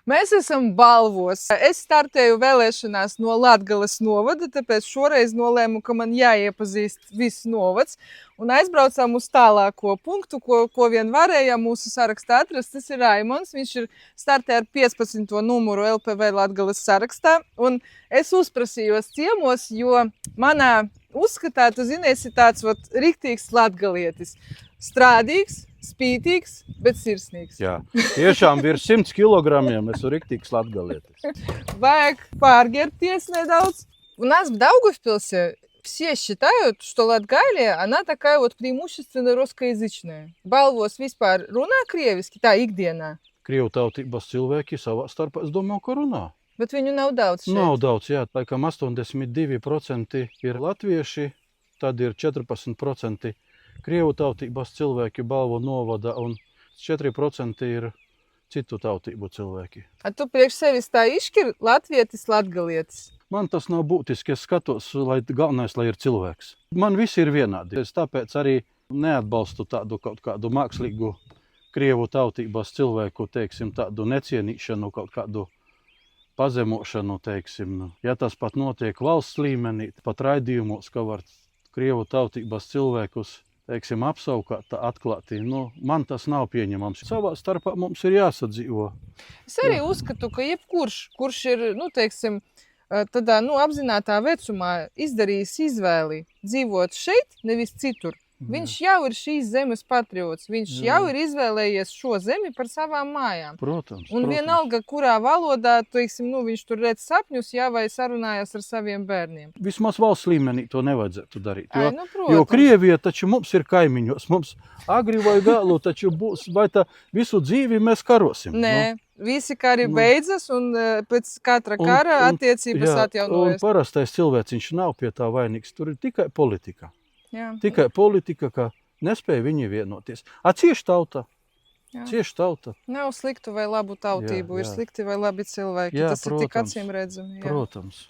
Mēs esam Balvos. Es startēju vēlēšanās no Latgales novada, tāpēc šoreiz nolēmu, ka man jāiepazīst viss novads. Un aizbraucām uz tālāko punktu, ko vien varējām mūsu sarakstā atrast. Tas ir Raimonds. Viņš ir startē ar 15. numuru LPV Latgales sarakstā. Un es uzprasījos ciemos, jo manā uzskatā, tu zini, esi tāds riktīgs latgalietis. Strādīgs, spītīgs, bet sirsnīgs. Jā, tiešām virs 100 kilogramiem esmu riktīgs latgalietis. Vajag pārģērbties neдаудz. У нас в Даугавпилсе все считают, что Латгалия, она такая преимущественно русскоязычная. Balvos vispār runā krieviski, tā ikdienā? Krievu tautības cilvēki savā starpā, es domāju, ka runā. Bet viņu nav daudz šeit. Nav daudz, jā. Laikam 82% ir latvieši, tad ir 14% krievu tautības cilvēki Balvu novada un 4% ir citu tautību cilvēki. A tu priekš sevis tā izšķir latvietis, latgalietis? Man tas nav būtiski, es skatos, lai galvenais, lai ir cilvēks. Man visi ir vienādi. Es tāpēc arī neatbalstu tādu kaut kādu mākslīgu krievu tautības cilvēku, teiksim, tādu necienīšanu, kaut kādu pazemošanu, teiksim. Ja tas pat notiek valsts līmenī, pat raidījumos, ka var krievu tautības cilvēkus, teiksim, apsaukāt atklāti, man tas nav pieņemams. Savā starpā mums ir jāsadzīvo. Es arī uzskatu, ka jebkurš, kurš ir, teiksim, tādā, apzinātā vecumā izdarījis izvēli dzīvot šeit, nevis citur, viņš jau ir šīs zemes patriots, viņš jau ir izvēlējies šo zemi par savām mājām. Protams. Un vienalga, kurā valodā, teiksim, viņš tur redz sapņus, vai sarunājas ar saviem bērniem. Vismaz valsts līmenī to nevajadzētu darīt, jo Krievija taču mums ir kaimiņos, mums agri vai vēlu taču būs, vai tā visu dzīvi mēs karosim. Nē. Visi kari beidzas un pēc katra kara attiecības atjaunojas. Un parastais cilvēciņš nav pie tā vainīgs, tur ir tikai politika. Jā. Tikai politika, ka nespēja viņi vienoties. Cieši tauta. Cieši tauta. Nav sliktu vai labu tautību, ir slikti vai labi cilvēki. Tas ir tik acīm redzami. Protams.